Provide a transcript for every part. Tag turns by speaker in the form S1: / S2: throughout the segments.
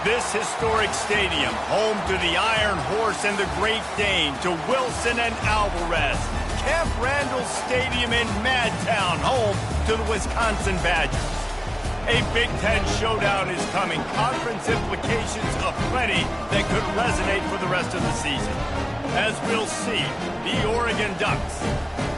S1: This historic stadium, home to the Iron Horse and the Great Dane, to Wilson and Alvarez. Camp Randall Stadium in Madtown, home to the Wisconsin Badgers. A Big Ten showdown is coming. Conference implications aplenty that could resonate for the rest of the season. As we'll see, the Oregon Ducks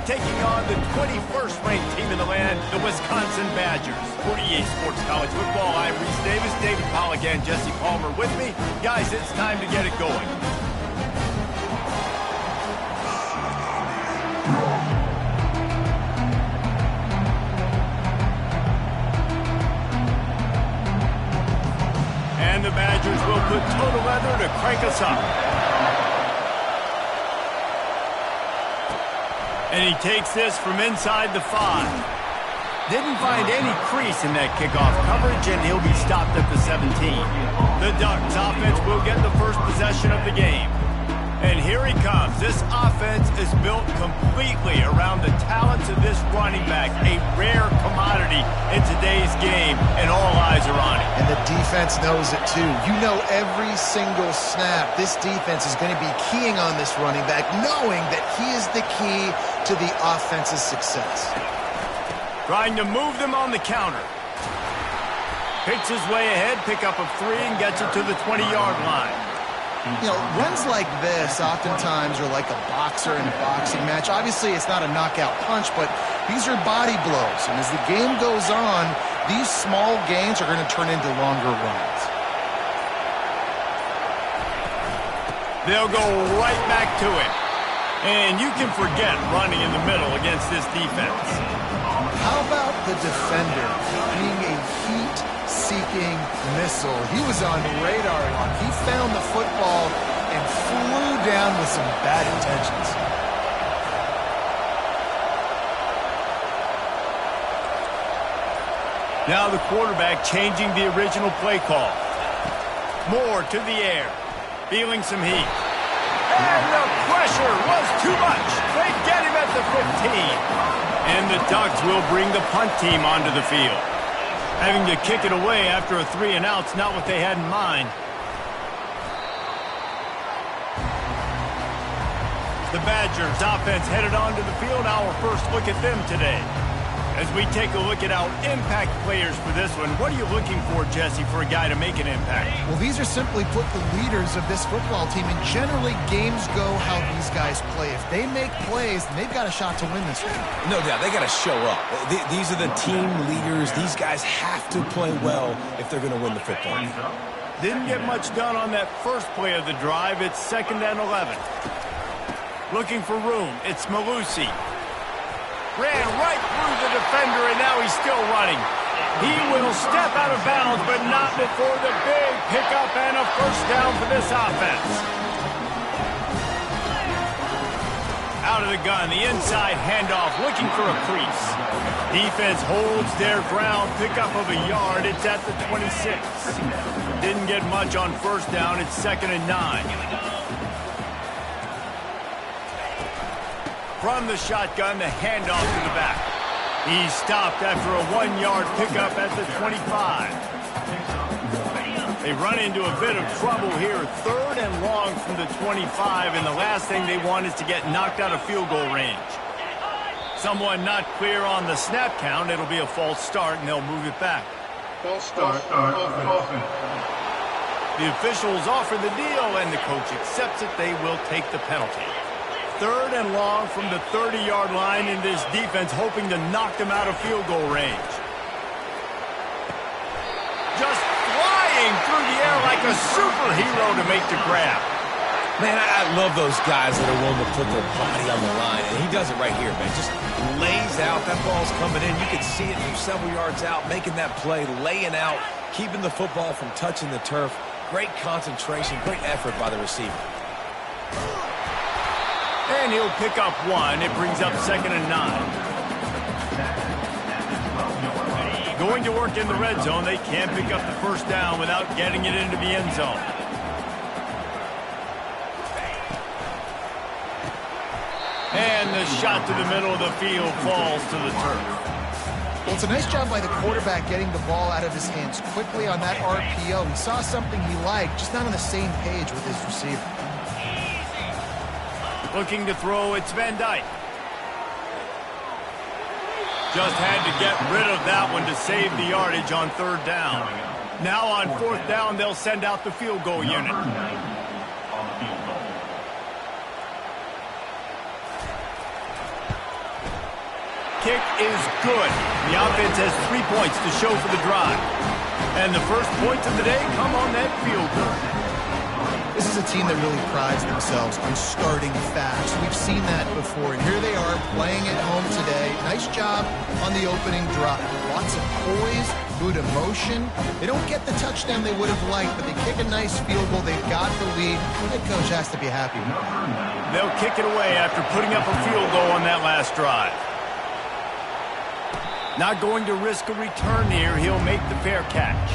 S1: taking on the 21st ranked team in the land, the Wisconsin Badgers. For EA Sports College Football, I'm Reese Davis, David Pollock, and Jesse Palmer with me. Guys, it's time to get it going. And the Badgers will put total leather to crank us up. And he takes this from inside the 5. Didn't find any crease in that kickoff coverage, and he'll be stopped at the 17. The Ducks offense will get the first possession of the game. And here he comes. This offense is built completely around the talents of this running back, a rare commodity in today's game, and all eyes are on it.
S2: And the defense knows it too. You know every single snap, this defense is going to be keying on this running back, knowing that he is the key to the offense's success.
S1: Trying to move them on the counter. Picks his way ahead, pick up of 3, and gets it to the 20-yard line.
S2: You know, runs like this oftentimes are like a boxer in a boxing match. Obviously, it's not a knockout punch, but these are body blows. And as the game goes on, these small gains are going to turn into longer runs.
S1: They'll go right back to it. And you can forget running in the middle against this defense.
S2: How about the defender being a heat-seeking missile? He was on radar. He found the football and flew down with some bad intentions.
S1: Now the quarterback changing the original play call. Moore to the air, feeling some heat. And the pressure was too much. They get him at the 15. And the Ducks will bring the punt team onto the field. Having to kick it away after a 3-and-out's not what they had in mind. The Badgers offense headed onto the field. Our first look at them today. As we take a look at our impact players for this one, what are you looking for, Jesse, for a guy to make an impact?
S2: Well, these are simply put the leaders of this football team, and generally games go how these guys play. If they make plays, then they've got a shot to win this one.
S3: No doubt, they got to show up. These are the team leaders. These guys have to play well if they're going to win the football game.
S1: Didn't get much done on that first play of the drive. It's 2nd and 11. Looking for room. It's Malusi. Ran right through the defender, and now he's still running. He will step out of bounds, but not before the big pickup and a first down for this offense. Out of the gun, the inside handoff, looking for a crease. Defense holds their ground, pickup of a yard. It's at the 26. Didn't get much on first down. It's 2nd and 9. From the shotgun, the handoff to the back. He's stopped after a 1-yard pickup at the 25. They run into a bit of trouble here. 3rd and long from the 25, and the last thing they want is to get knocked out of field goal range. Someone not clear on the snap count. It'll be a false start, and they'll move it back.
S4: False start.
S1: The officials offer the deal, and the coach accepts it. They will take the penalty. 3rd and long from the 30-yard line, in this defense hoping to knock them out of field goal range. Just flying through the air like a superhero to make the grab.
S3: Man, I love those guys that are willing to put their body on the line, and he does it right here, man. Just lays out. That ball's coming in. You can see it from several yards out, making that play, laying out, keeping the football from touching the turf. Great concentration, great effort by the receiver.
S1: And he'll pick up 1. It brings up 2nd and 9. Going to work in the red zone. They can't pick up the first down without getting it into the end zone. And the shot to the middle of the field falls to the turf.
S2: Well, it's a nice job by the quarterback getting the ball out of his hands quickly on that RPO. He saw something he liked, just not on the same page with his receiver.
S1: Looking to throw, it's Van Dyke. Just had to get rid of that one to save the yardage on 3rd down. Now on 4th down, they'll send out the field goal unit. Kick is good. The offense has 3 points to show for the drive. And the first points of the day come on that field goal.
S2: This is a team that really prides themselves on starting fast. We've seen that before, and here they are playing at home today. Nice job on the opening drive. Lots of poise, good emotion. They don't get the touchdown they would have liked, but they kick a nice field goal. They've got the lead. The head coach has to be happy with it.
S1: They'll kick it away after putting up a field goal on that last drive. Not going to risk a return here. He'll make the fair catch.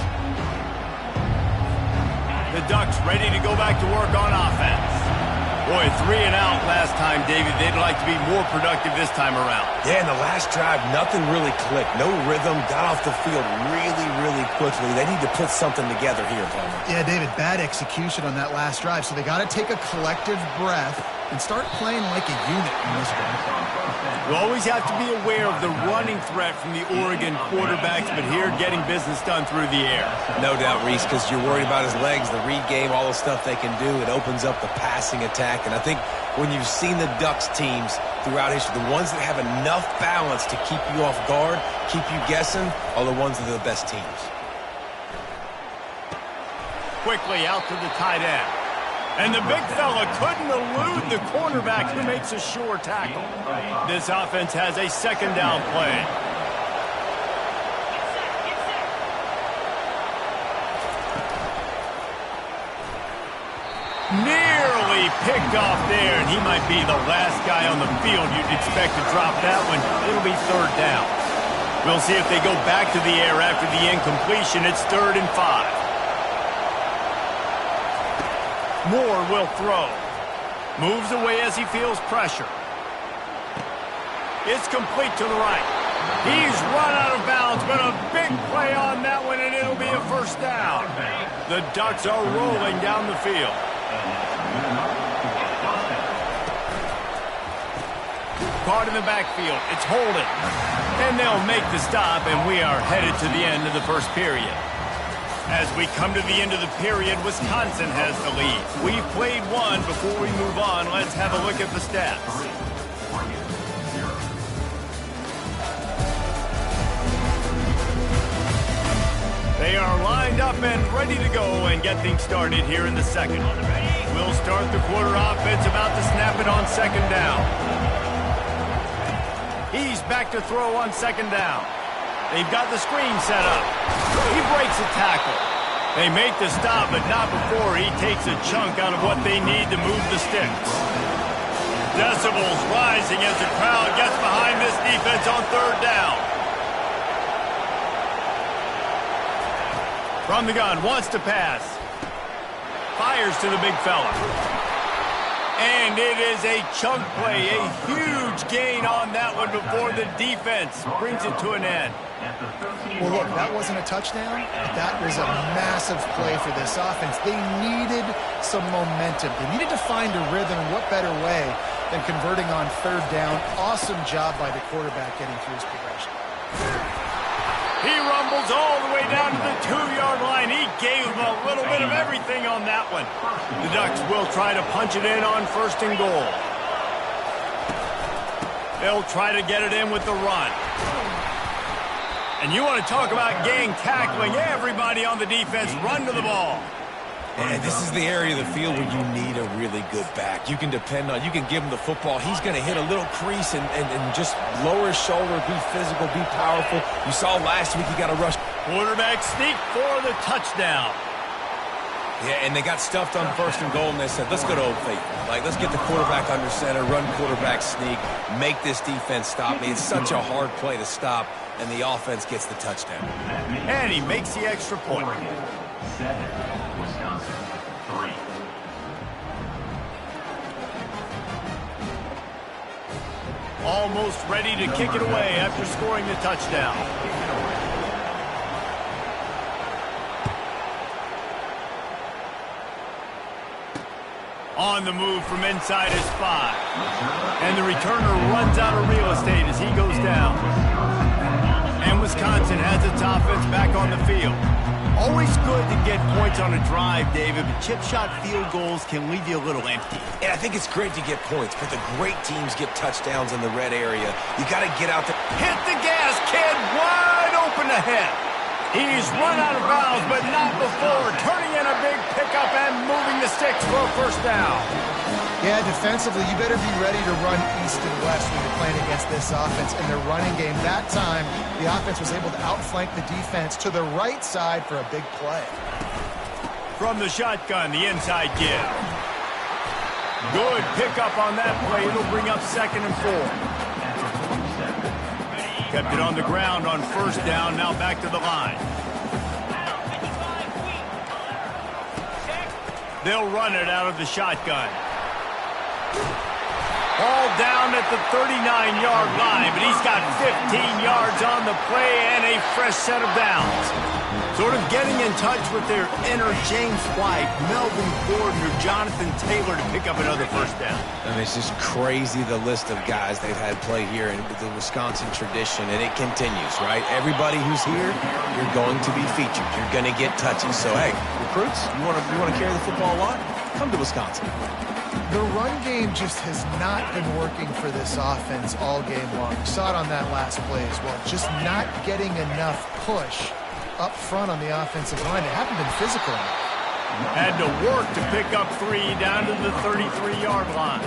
S1: The Ducks ready to go back to work on offense. Boy, 3 and out last time, David. They'd like to be more productive this time around.
S3: Yeah, in the last drive, nothing really clicked. No rhythm, got off the field really, really quickly. They need to put something together here, Palmer.
S2: Yeah, David, bad execution on that last drive, so they got to take a collective breath and start playing like a unit in this one.
S1: You always have to be aware of the running threat from the Oregon quarterbacks, but here getting business done through the air.
S3: No doubt, Reese, because you're worried about his legs, the read game, all the stuff they can do. It opens up the passing attack. And I think when you've seen the Ducks teams throughout history, the ones that have enough balance to keep you off guard, keep you guessing, are the ones that are the best teams.
S1: Quickly out to the tight end. And the big fella couldn't elude the cornerback who makes a sure tackle. This offense has a 2nd down play. Nearly picked off there, and he might be the last guy on the field you'd expect to drop that one. It'll be 3rd down. We'll see if they go back to the air after the incompletion. It's 3rd and 5. Moore will throw. Moves away as he feels pressure. It's complete to the right. He's run out of bounds, but a big play on that one, and it'll be a 1st down. The Ducks are rolling down the field. Caught in the backfield. It's holding. And they'll make the stop, and we are headed to the end of the first period. As we come to the end of the period, Wisconsin has the lead. We've played one. Before we move on, let's have a look at the stats. They are lined up and ready to go and get things started here in the second. We'll start the quarter offense, about to snap it on 2nd down. He's back to throw on 2nd down. They've got the screen set up. He breaks a tackle. They make the stop, but not before he takes a chunk out of what they need to move the sticks. Decibels rising as the crowd gets behind this defense on 3rd down. From the gun, wants to pass. Fires to the big fella. And it is a chunk play, a huge gain on that one before the defense brings it to an end.
S2: Well, look, that wasn't a touchdown. That was a massive play for this offense. They needed some momentum. They needed to find a rhythm, and what better way than converting on 3rd down. Awesome job by the quarterback getting through his progression.
S1: He rumbles all the way down to the 2-yard line. He gave him a little bit of everything on that one. The Ducks will try to punch it in on 1st and goal. They'll try to get it in with the run. And you want to talk about gang tackling. Everybody on the defense run to the ball.
S3: And this is the area of the field where you need a really good back. You can depend on, you can give him the football. He's going to hit a little crease and just lower his shoulder, be physical, be powerful. You saw last week he got a rush.
S1: Quarterback sneak for the touchdown.
S3: Yeah, and they got stuffed on 1st and goal, and they said, let's go to Old Faithful. Like, let's get the quarterback under center, run quarterback sneak, make this defense stop me. It's such a hard play to stop, and the offense gets the touchdown.
S1: And he makes the extra point.
S4: 7, Wisconsin, 3.
S1: Almost ready to kick it away after scoring the touchdown. On the move from inside his 5. And the returner runs out of real estate as he goes down. And Wisconsin has its offense back on the field. Always good to get points on a drive, David, but chip shot field goals can leave you a little empty.
S3: And I think it's great to get points, but the great teams get touchdowns in the red area. You got to get out there.
S1: Hit the gas, kid. Wide open ahead. He's run out of bounds, but not before. Turning in a big pickup and moving the sticks for a first down.
S2: Yeah, defensively, you better be ready to run east and west when you're playing against this offense in their running game. That time, the offense was able to outflank the defense to the right side for a big play.
S1: From the shotgun, the inside give. Good pickup on that play. It'll bring up 2nd and 4. Kept it on the ground on first down, now back to the line. They'll run it out of the shotgun. Ball down at the 39-yard line, but he's got 15 yards on the play and a fresh set of downs. Sort of getting in touch with their inner James White, Melvin Gordon, or Jonathan Taylor to pick up another first down.
S3: I mean, it's just crazy the list of guys they've had play here in the Wisconsin tradition, and it continues, right? Everybody who's here, you're going to be featured. You're going to get touches. So, hey, recruits, you want to carry the football a lot? Come to Wisconsin.
S2: The run game just has not been working for this offense all game long. You saw it on that last play as well. Just not getting enough push up front on the offensive line. They haven't been physical enough.
S1: Had to work to pick up 3 down to the 33-yard line.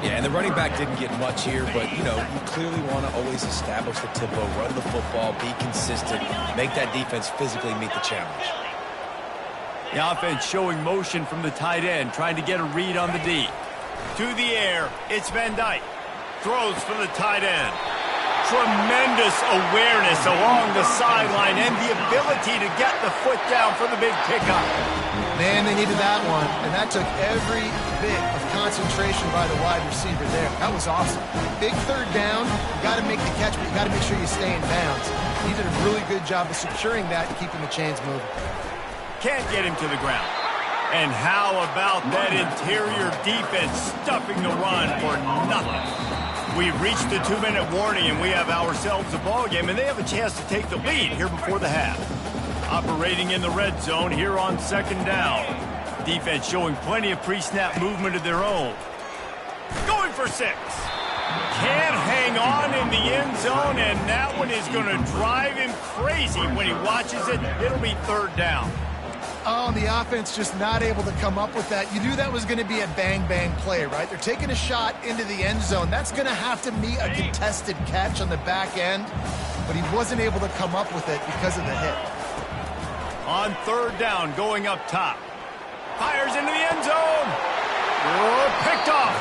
S3: Yeah, and the running back didn't get much here, but, you know, you clearly want to always establish the tempo, run the football, be consistent, make that defense physically meet the challenge.
S1: The offense showing motion from the tight end, trying to get a read on the D. To the air, it's Van Dyke. Throws for the tight end. Tremendous awareness along the sideline and the ability to get the foot down for the big pickup.
S2: Man, they needed that one, and that took every bit of concentration by the wide receiver there. That was awesome. Big third down. You got to make the catch, but you got to make sure you stay in bounds. He did a really good job of securing that and keeping the chains moving.
S1: Can't get him to the ground. And how about that interior defense stuffing the run for nothing? We've reached the 2-minute warning, and we have ourselves a ball game, and they have a chance to take the lead here before the half. Operating in the red zone here on 2nd down. Defense showing plenty of pre-snap movement of their own. Going for 6. Can't hang on in the end zone, and that one is going to drive him crazy when he watches it. It'll be 3rd down.
S2: Oh, and the offense just not able to come up with that. You knew that was going to be a bang-bang play, right? They're taking a shot into the end zone. That's going to have to be a contested catch on the back end, but he wasn't able to come up with it because of the hit.
S1: On 3rd down, going up top. Fires into the end zone. Oh, picked off.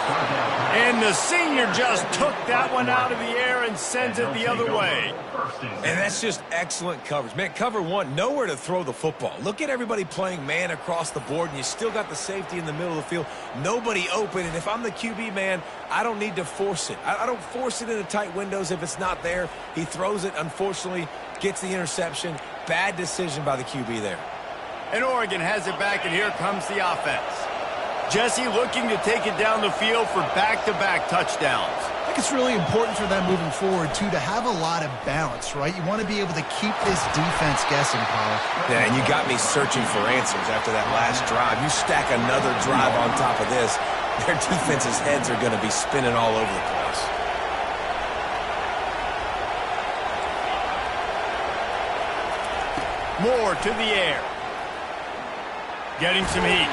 S1: And the senior just took that one out of the air and sends it the other way.
S3: And that's just excellent coverage. Man, cover 1, nowhere to throw the football. Look at everybody playing man across the board, and you still got the safety in the middle of the field. Nobody open, and if I'm the QB, man, I don't need to force it. I don't force it into tight windows if it's not there. He throws it, unfortunately, gets the interception. Bad decision by the QB there.
S1: And Oregon has it back, and here comes the offense. Jesse looking to take it down the field for back-to-back touchdowns.
S2: I think it's really important for them moving forward, too, to have a lot of balance, right? You want to be able to keep this defense guessing, Paul.
S3: Yeah, and you got me searching for answers after that last drive. You stack another drive on top of this, their defense's heads are going to be spinning all over the place.
S1: Moore to the air. Getting some heat.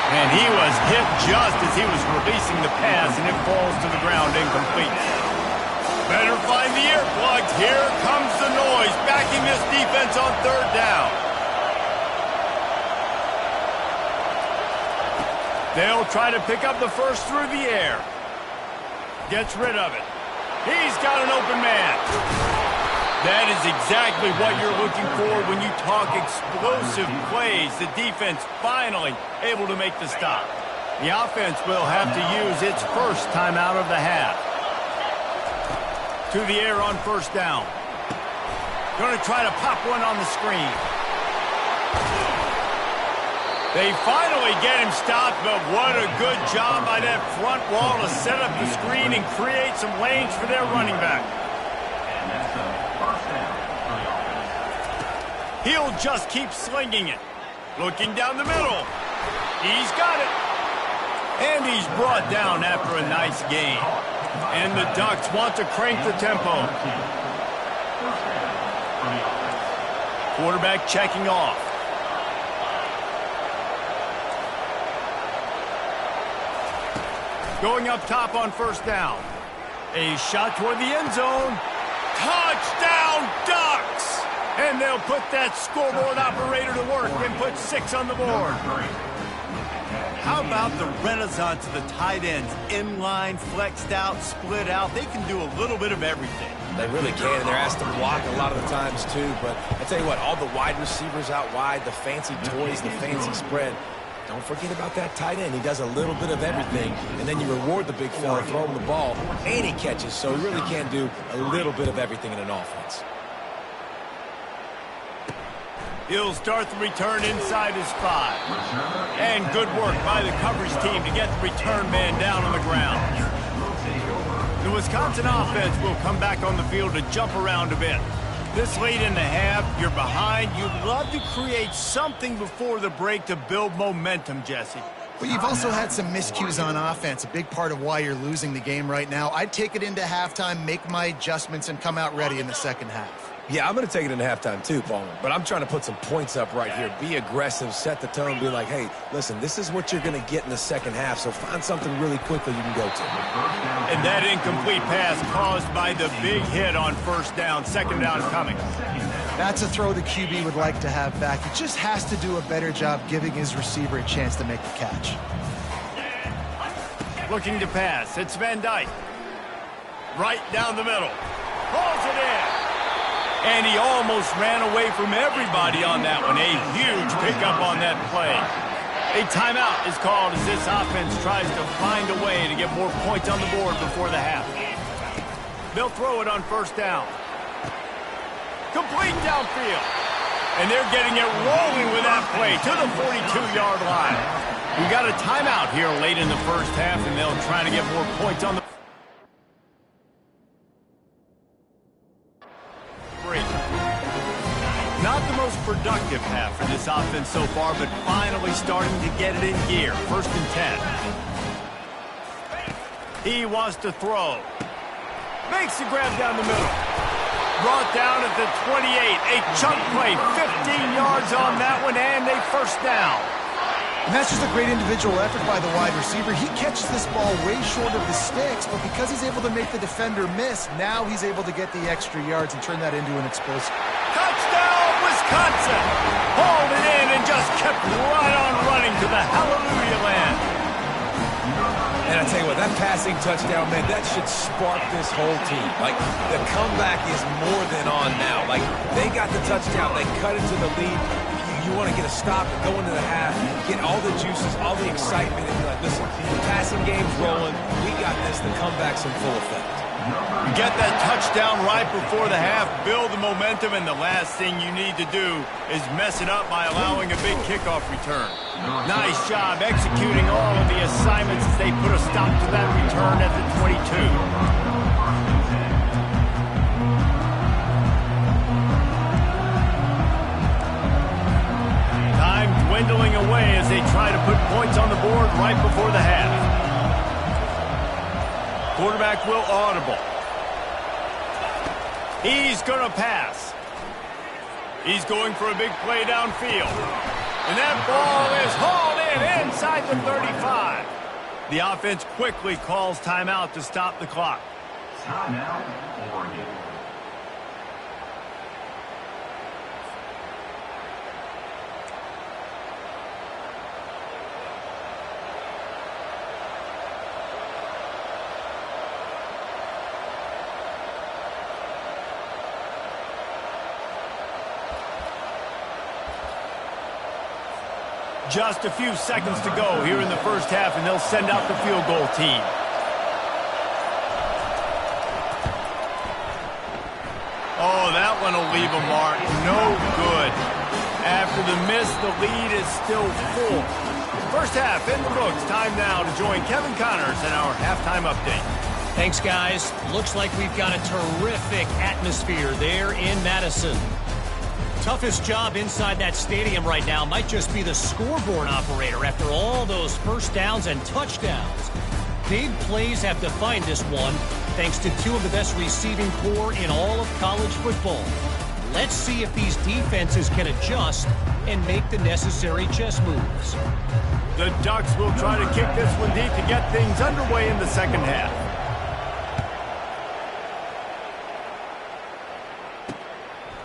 S1: And he was hit just as he was releasing the pass, and it falls to the ground incomplete. Better find the earplugs. Here comes the noise, backing this defense on 3rd down. They'll try to pick up the first through the air. Gets rid of it. He's got an open man. That is exactly what you're looking for when you talk explosive plays. The defense finally able to make the stop. The offense will have to use its first timeout of the half. To the air on first down. Going to try to pop one on the screen. They finally get him stopped, but what a good job by that front wall to set up the screen and create some lanes for their running back.
S4: And that's a first down for the offense.
S1: He'll just keep slinging it. Looking down the middle. He's got it. And he's brought down after a nice gain. And the Ducks want to crank the tempo.
S4: First down for the offense.
S1: Quarterback checking off. Going up top on first down. A shot toward the end zone. Touchdown, Ducks! And they'll put that scoreboard operator to work and put 6 on the board. How about the renaissance of the tight ends? Inline, flexed out, split out. They can do a little bit of everything.
S3: They really can, and they're asked to block a lot of the times, too. But I tell you what, all the wide receivers out wide, the fancy toys, the fancy spread, don't forget about that tight end. He does a little bit of everything, and then you reward the big fella, throw him the ball, and he catches, so he really can do a little bit of everything in an offense.
S1: He'll start the return inside his 5. And good work by the coverage team to get the return man down on the ground. The Wisconsin offense will come back on the field to jump around a bit. This late in the half, you're behind. You'd love to create something before the break to build momentum, Jesse.
S2: But you've also had some miscues on offense, a big part of why you're losing the game right now. I'd take it into halftime, make my adjustments, and come out ready in the second half.
S3: Yeah, I'm going to take it into halftime too, Palmer. But I'm trying to put some points up right here. Be aggressive, set the tone, be like, hey, listen, this is what you're going to get in the second half, so find something really quickly you can go to.
S1: And that incomplete pass caused by the big hit on first down. Second down coming.
S2: That's a throw the QB would like to have back. He just has to do a better job giving his receiver a chance to make the catch.
S1: Looking to pass. It's Van Dyke. Right down the middle. Pulls it in. And he almost ran away from everybody on that one. A huge pickup on that play. A timeout is called as this offense tries to find a way to get more points on the board before the half. They'll throw it on first down. Complete downfield. And they're getting it rolling with that play to the 42-yard line. We got a timeout here late in the first half, and they'll try to get more points on the Not the most productive half for this offense so far, but finally starting to get it in gear. First and 10. He wants to throw. Makes the grab down the middle. Brought down at the 28. A chunk play, 15 yards on that one, and a first down.
S2: And that's just a great individual effort by the wide receiver. He catches this ball way short of the sticks, but because he's able to make the defender miss, now he's able to get the extra yards and turn that into an explosive.
S1: Touchdown, Wisconsin! Hauled it in and just kept right on running to the hallelujah land.
S3: And I tell you what, that passing touchdown, man, that should spark this whole team. Like, the comeback is more than on now. Like, they got the touchdown. They cut into the lead. You want to get a stop and go into the half, get all the juices, all the excitement, and be like, listen, the passing game's rolling. We got this. The comeback's in full effect.
S1: You get that touchdown right before the half, build the momentum, and the last thing you need to do is mess it up by allowing a big kickoff return. Nice job executing all of the assignments as they put a stop to that return at the 22. Time dwindling away as they try to put points on the board right before the half. Quarterback will audible. He's going to pass. He's going for a big play downfield. And that ball is hauled in inside the 35. The offense quickly calls timeout to stop the clock.
S4: Timeout, Oregon.
S1: Just a few seconds to go here in the first half, and they'll send out the field goal team. Oh, that one will leave a mark. No good. After the miss, the lead is still full. First half in the books. Time now to join Kevin Connors in our halftime update.
S5: Thanks, guys. Looks like we've got a terrific atmosphere there in Madison. Toughest job inside that stadium right now might just be the scoreboard operator after all those first downs and touchdowns. Big plays have defined this one, thanks to two of the best receiving corps in all of college football. Let's see if these defenses can adjust and make the necessary chess moves.
S1: The Ducks will try to kick this one deep to get things underway in the second half.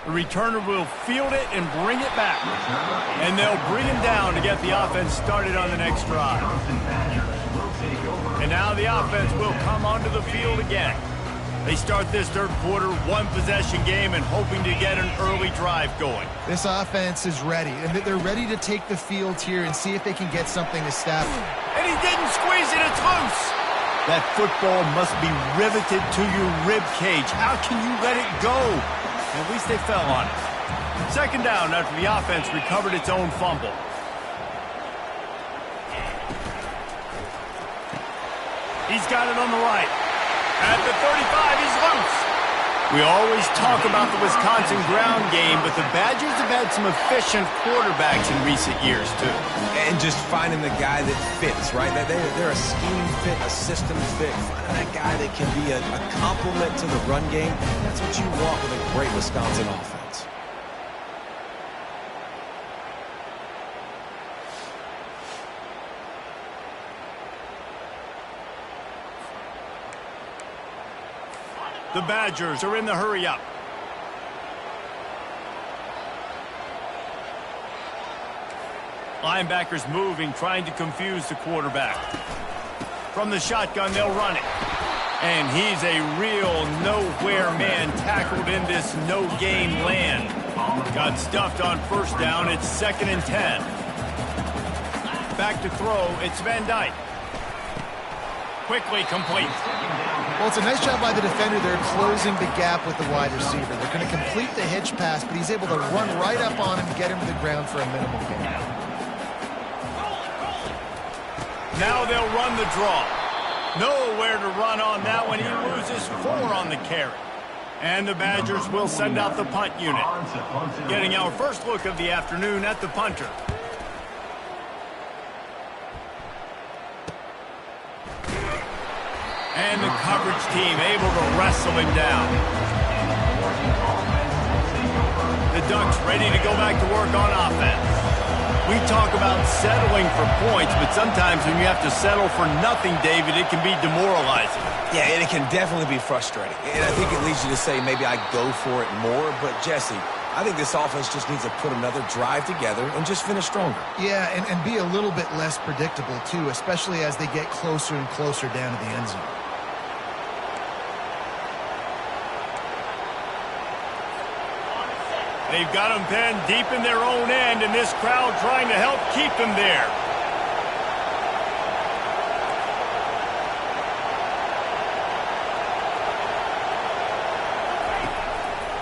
S1: The returner will field it and bring it back. And they'll bring him down to get the offense started on the next drive. And now the offense will come onto the field again. They start this third quarter, one-possession game, and hoping to get an early drive going.
S2: This offense is ready, and they're ready to take the field here and see if they can get something established.
S1: And he didn't squeeze it, it's loose. That football must be riveted to your rib cage. How can you let it go? At least they fell on it. Second down after the offense recovered its own fumble. He's got it on the right. At the 35, he's loose. We always talk about the Wisconsin ground game, but the Badgers have had some efficient quarterbacks in recent years, too.
S3: And just finding the guy that fits, right? They're a scheme fit, a system fit. Finding that guy that can be a complement to the run game. That's what you want with a great Wisconsin offense.
S1: The Badgers are in the hurry-up. Linebackers moving, trying to confuse the quarterback. From the shotgun, they'll run it. And he's a real nowhere man tackled in this no-gain land. Got stuffed on first down. It's 2nd and 10. Back to throw. It's Van Dyke. Quickly complete.
S2: Well, it's a nice job by the defender. They're closing the gap with the wide receiver. They're going to complete the hitch pass, but he's able to run right up on him and get him to the ground for a minimal gain.
S1: Now they'll run the draw. Nowhere to run on that one. He loses 4 on the carry. And the Badgers will send out the punt unit. Getting our first look of the afternoon at the punter. And the coverage team able to wrestle him down. The Ducks ready to go back to work on offense. We talk about settling for points, but sometimes when you have to settle for nothing, David, it can be demoralizing.
S3: Yeah, and it can definitely be frustrating. And I think it leads you to say maybe I go for it more. But, Jesse, I think this offense just needs to put another drive together and just finish stronger.
S2: Yeah, and be a little bit less predictable, too, especially as they get closer and closer down to the end zone.
S1: They've got them pinned deep in their own end, and this crowd trying to help keep them there.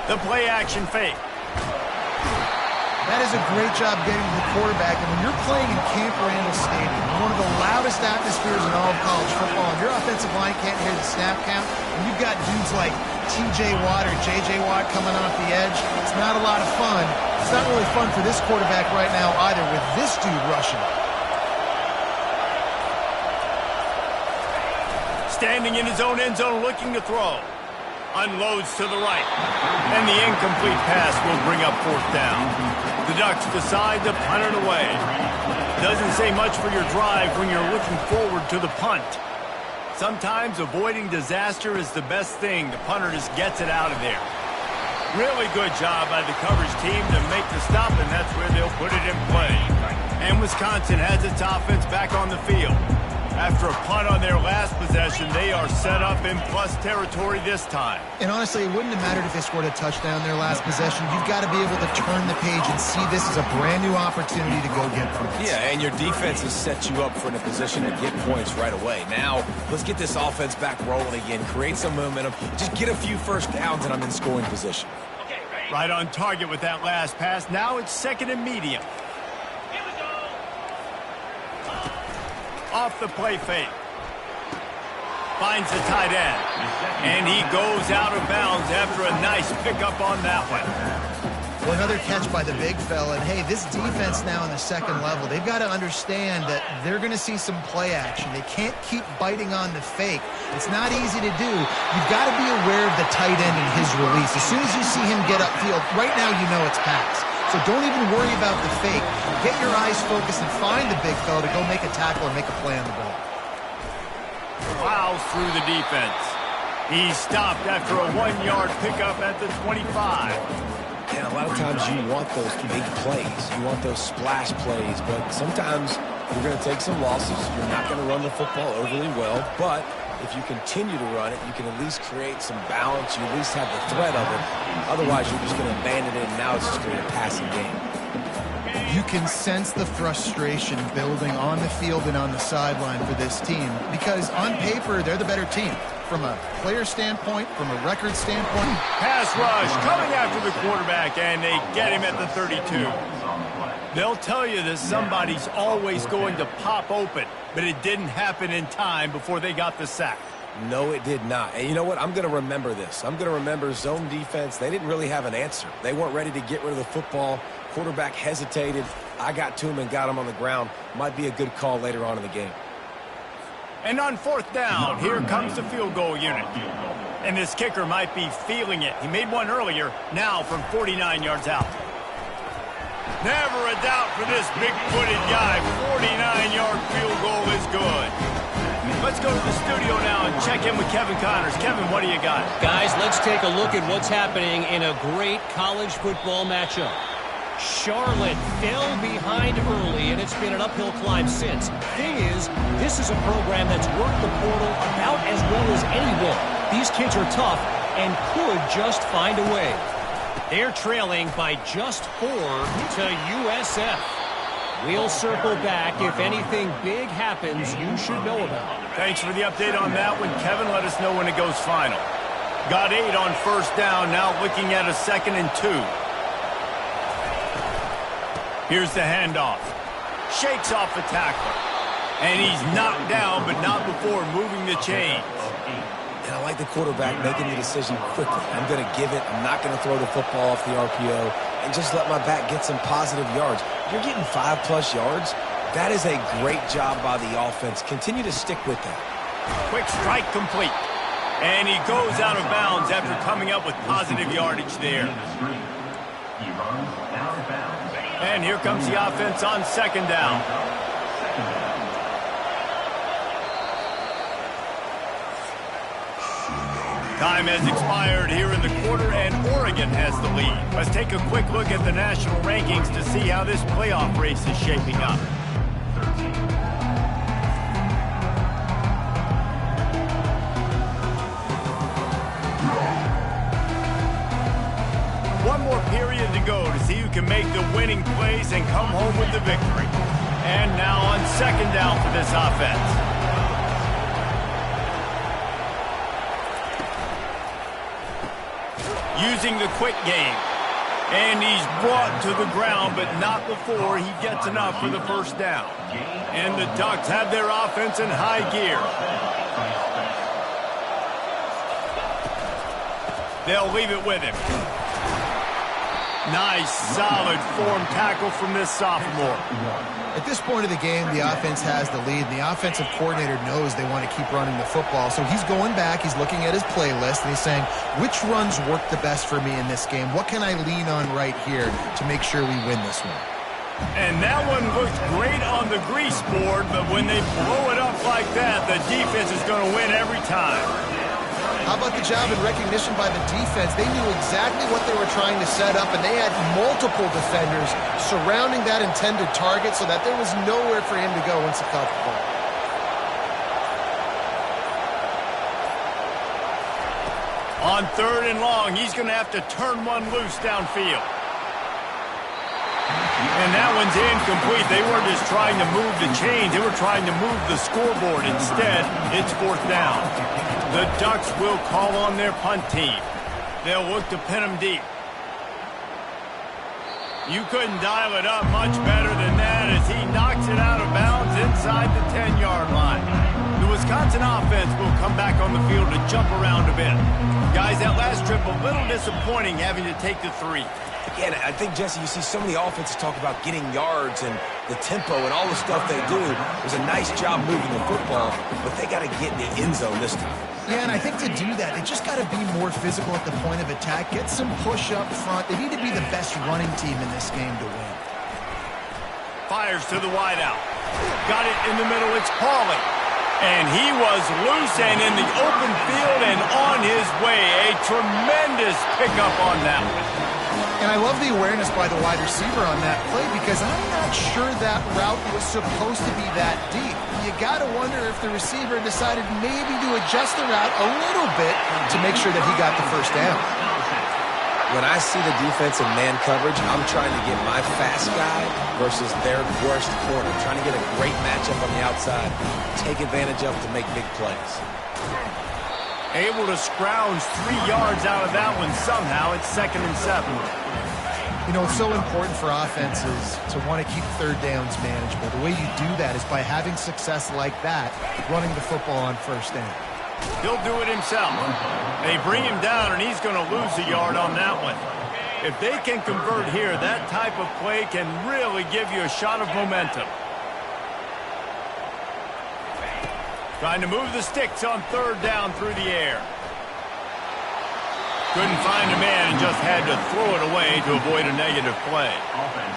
S1: The play action fake.
S2: That is a great job getting to the quarterback. And when you're playing in Camp Randall Stadium, one of the loudest atmospheres in all of college football, and your offensive line can't hear the snap count, and you've got dudes like T.J. Watt or J.J. Watt coming off the edge, it's not a lot of fun. It's not really fun for this quarterback right now either with this dude rushing.
S1: Standing in his own end zone looking to throw. Unloads to the right. And the incomplete pass will bring up 4th down. The Ducks decide to punt it away. Doesn't say much for your drive when you're looking forward to the punt. Sometimes avoiding disaster is the best thing. The punter just gets it out of there. Really good job by the coverage team to make the stop, and that's where they'll put it in play. And Wisconsin has its offense back on the field. After a punt on their last possession, they are set up in plus territory this time.
S2: And honestly, it wouldn't have mattered if they scored a touchdown their last possession. You've got to be able to turn the page and see this as a brand new opportunity to go get points.
S3: Yeah, and your defense has set you up for in a position to get points right away. Now, let's get this offense back rolling again, create some momentum, just get a few first downs, and I'm in scoring position.
S1: Right on target with that last pass. Now it's second and medium. Off the play fake. Finds the tight end. And he goes out of bounds after a nice pickup on that one.
S2: Well, another catch by the big fella. And, hey, this defense now in the second level, they've got to understand that they're going to see some play action. They can't keep biting on the fake. It's not easy to do. You've got to be aware of the tight end and his release. As soon as you see him get upfield, right now you know it's pass. So don't even worry about the fake. Get your eyes focused and find the big fella to go make a tackle or make a play on the ball.
S1: Plows through the defense. He's stopped after a 1-yard pickup at the 25.
S3: And a lot of times you want those big plays. You want those splash plays. But sometimes you're going to take some losses. You're not going to run the football overly well. But if you continue to run it, you can at least create some balance. You at least have the threat of it. Otherwise, you're just going to abandon it, and now it's just going to be a passing game.
S2: You can sense the frustration building on the field and on the sideline for this team because on paper, they're the better team. From a player standpoint, from a record standpoint.
S1: Pass rush coming after the quarterback, and they get him at the 32. They'll tell you that somebody's always going to pop open, but it didn't happen in time before they got the sack.
S3: No, it did not. And you know what? I'm going to remember this. I'm going to remember zone defense. They didn't really have an answer. They weren't ready to get rid of the football. Quarterback hesitated. I got to him and got him on the ground. Might be a good call later on in the game.
S1: And on fourth down, here comes the field goal unit. And this kicker might be feeling it. He made one earlier, now from 49 yards out. Never a doubt for this big-footed guy. 49-yard field goal is good. Let's go to the studio now and check in with Kevin Connors. Kevin, what do you got?
S5: Guys, let's take a look at what's happening in a great college football matchup. Charlotte fell behind early, and it's been an uphill climb since. Thing is, this is a program that's worked the portal about as well as anyone. These kids are tough and could just find a way. They're trailing by just 4 to USF. We'll circle back. If anything big happens, you should know about it.
S1: Thanks for the update on that one, Kevin. Let us know when it goes final. Got 8 on first down, now looking at a 2nd and 2. Here's the handoff. Shakes off the tackler. And he's knocked down, but not before moving the chains.
S3: And I like the quarterback making the decision quickly. I'm going to give it. I'm not going to throw the football off the RPO and just let my back get some positive yards. You're getting 5+ yards. That is a great job by the offense. Continue to stick with that.
S1: Quick strike complete. And he goes out of bounds after coming up with positive yardage there.
S4: He runs out of bounds.
S1: And here comes the offense on 2nd down. Time has expired here in the quarter, and Oregon has the lead. Let's take a quick look at the national rankings to see how this playoff race is shaping up. One more period to go to see who can make the winning plays and come home with the victory. And now on 2nd down for this offense. Using the quick game. And he's brought to the ground, but not before he gets enough for the first down. And the Ducks have their offense in high gear. They'll leave it with him. Nice, solid form tackle from this sophomore.
S2: At this point of the game, the offense has the lead. The offensive coordinator knows they want to keep running the football. So he's going back, he's looking at his playlist, and he's saying, which runs work the best for me in this game? What can I lean on right here to make sure we win this one?
S1: And that one looked great on the grease board, but when they blow it up like that, the defense is going to win every time.
S2: How about the job and recognition by the defense? They knew exactly what they were trying to set up, and they had multiple defenders surrounding that intended target so that there was nowhere for him to go once he caught the ball.
S1: On 3rd and long, he's going to have to turn one loose downfield. And that one's incomplete. They weren't just trying to move the chains. They were trying to move the scoreboard. Instead, it's 4th down. The Ducks will call on their punt team. They'll look to pin them deep. You couldn't dial it up much better than that as he knocks it out of bounds inside the 10-yard line. The Wisconsin offense will come back on the field to jump around a bit. Guys, that last trip a little disappointing having to take the 3.
S3: Again, I think, Jesse, you see so many offenses talk about getting yards and the tempo and all the stuff they do. It was a nice job moving the football, but they got to get in the end zone this time.
S2: Yeah, and I think to do that, they just got to be more physical at the point of attack, get some push up front. They need to be the best running team in this game to win.
S1: Fires to the wideout. Got it in the middle. It's Pauly. And he was loose and in the open field and on his way. A tremendous pickup on that one.
S2: And I love the awareness by the wide receiver on that play because I'm not sure that route was supposed to be that deep. You got to wonder if the receiver decided maybe to adjust the route a little bit to make sure that he got the first down.
S3: When I see the defense in man coverage, I'm trying to get my fast guy versus their worst corner. Trying to get a great matchup on the outside, take advantage of to make big plays.
S1: Able to scrounge 3 yards out of that one somehow. It's 2nd and 7.
S2: You know, it's so important for offenses to want to keep third downs manageable. The way you do that is by having success like that, running the football on first down.
S1: He'll do it himself. They bring him down, and he's going to lose a yard on that one. If they can convert here, that type of play can really give you a shot of momentum. Trying to move the sticks on 3rd down through the air. Couldn't find a man and just had to throw it away to avoid a negative play.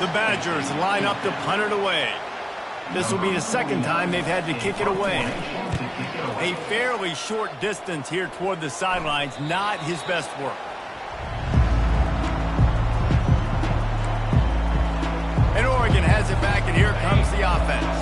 S1: The Badgers line up to punt it away. This will be the 2nd time they've had to kick it away. A fairly short distance here toward the sidelines, not his best work. And Oregon has it back, and here comes the offense.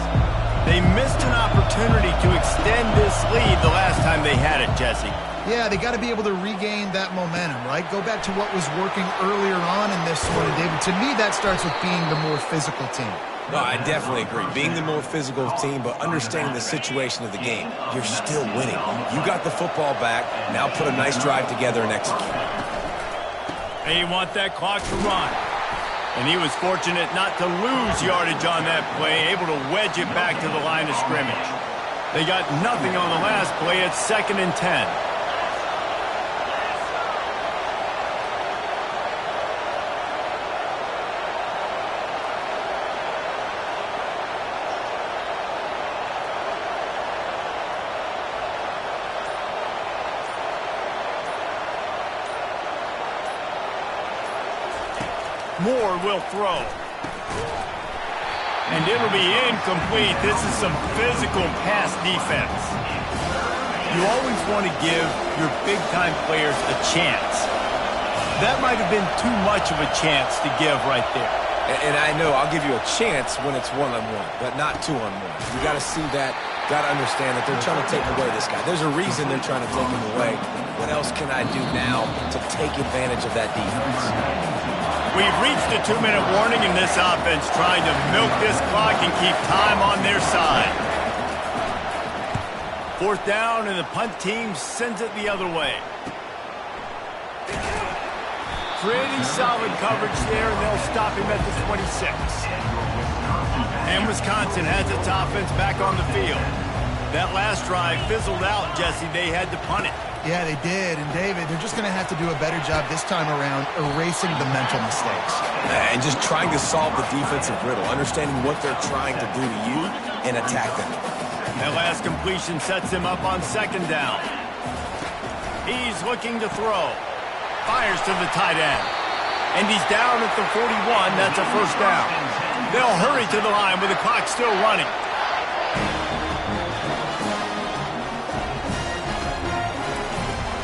S1: They missed an opportunity to extend this lead the last time they had it, Jesse.
S2: Yeah, they got to be able to regain that momentum, right? Go back to what was working earlier on in this one, and David. To me, that starts with being the more physical team.
S3: No, I definitely agree. Being the more physical team, but understanding the situation of the game. You're still winning. You got the football back. Now put a nice drive together and execute.
S1: They want that clock to run. And he was fortunate not to lose yardage on that play, able to wedge it back to the line of scrimmage. They got nothing on the last play. It's 2nd and 10. Moore will throw. And it'll be incomplete. This is some physical pass defense. You always want to give your big-time players a chance. That might have been too much of a chance to give right there.
S3: And I know I'll give you a chance when it's one-on-one, but not two-on-one. You got to see that, got to understand that they're trying to take away this guy. There's a reason they're trying to take him away. What else can I do now to take advantage of that defense?
S1: We've reached a 2-minute warning in this offense, trying to milk this clock and keep time on their side. 4th down, and the punt team sends it the other way. Pretty solid coverage there, and they'll stop him at the 26. And Wisconsin has its offense back on the field. That last drive fizzled out, Jesse. They had to punt it.
S2: Yeah, they did. And, David, they're just going to have to do a better job this time around erasing the mental mistakes.
S3: And just trying to solve the defensive riddle, understanding what they're trying to do to you and attack them.
S1: That last completion sets him up on 2nd down. He's looking to throw. Fires to the tight end. And he's down at the 41. That's a 1st down. They'll hurry to the line with the clock still running.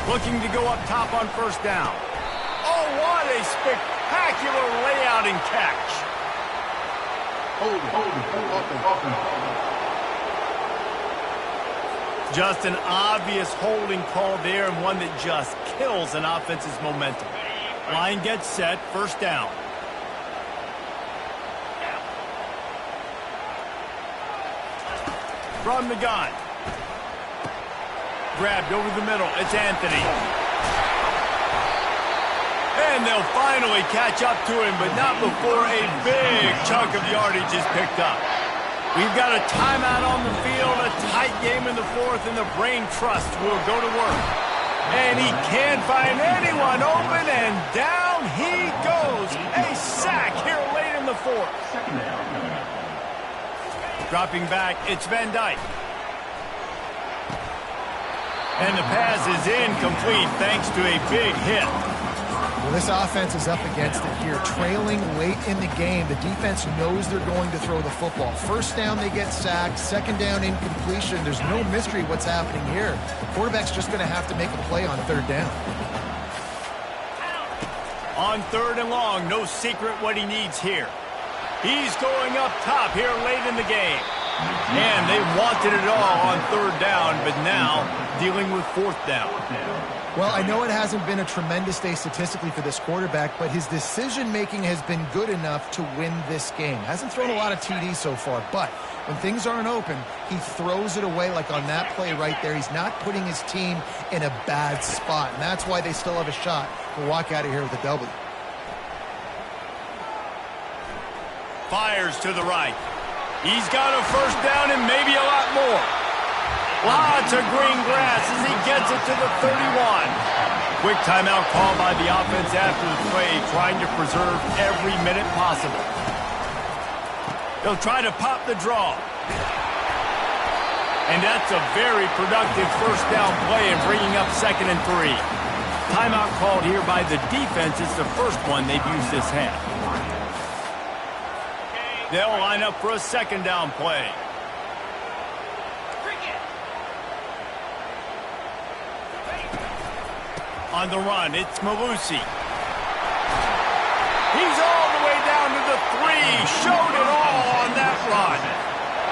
S1: Looking to go up top on 1st down. Oh, what a spectacular layout and catch. Just an obvious holding call there, and one that just kills an offense's momentum. Line gets set, 1st down. From the gun. Grabbed over the middle. It's Anthony. And they'll finally catch up to him, but not before a big chunk of yardage is picked up. We've got a timeout on the field, a tight game in the fourth, and the brain trust will go to work. And he can't find anyone open, and down he goes. A sack here late in the fourth. Dropping back, it's Van Dyke. And the pass is incomplete thanks to a big hit.
S2: Well, this offense is up against it here. Trailing late in the game, the defense knows they're going to throw the football. First down, they get sacked. Second down, incompletion. There's no mystery what's happening here. Quarterback's just going to have to make a play on third down.
S1: On third and long, no secret what he needs here. He's going up top here late in the game. And they wanted it all on third down, but now dealing with fourth down.
S2: Well, I know it hasn't been a tremendous day statistically for this quarterback, but his decision-making has been good enough to win this game. Hasn't thrown a lot of TDs so far, but when things aren't open, he throws it away like on that play right there. He's not putting his team in a bad spot, and that's why they still have a shot to walk out of here with a W.
S1: Fires to the right. He's got a first down and maybe a lot more. Lots of green grass as he gets it to the 31. Quick timeout call by the offense after the play, trying to preserve every minute possible. They'll try to pop the draw. And that's a very productive first down play and bringing up 2nd and 3. Timeout called here by the defense. It's the first one they've used this half. They'll line up for a 2nd down play. On the run, it's Malusi. He's all the way down to the 3. Showed it all on that run.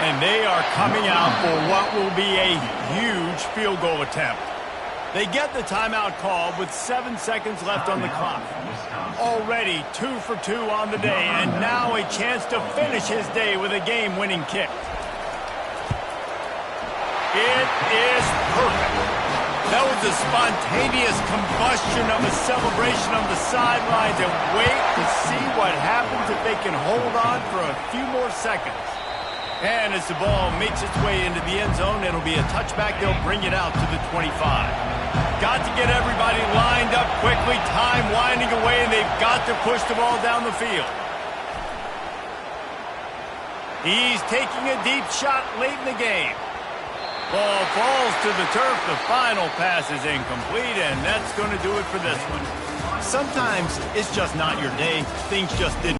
S1: And they are coming out for what will be a huge field goal attempt. They get the timeout call with 7 seconds left on the clock. Already 2 for 2 on the day, and now a chance to finish his day with a game-winning kick. It is perfect. That was a spontaneous combustion of a celebration on the sidelines, and wait to see what happens if they can hold on for a few more seconds. And as the ball makes its way into the end zone, it'll be a touchback. They'll bring it out to the 25. Got to get everybody lined up quickly. Time winding away, and they've got to push the ball down the field. He's taking a deep shot late in the game. Ball falls to the turf. The final pass is incomplete, and that's going to do it for this one. Sometimes it's just not your day. Things just didn't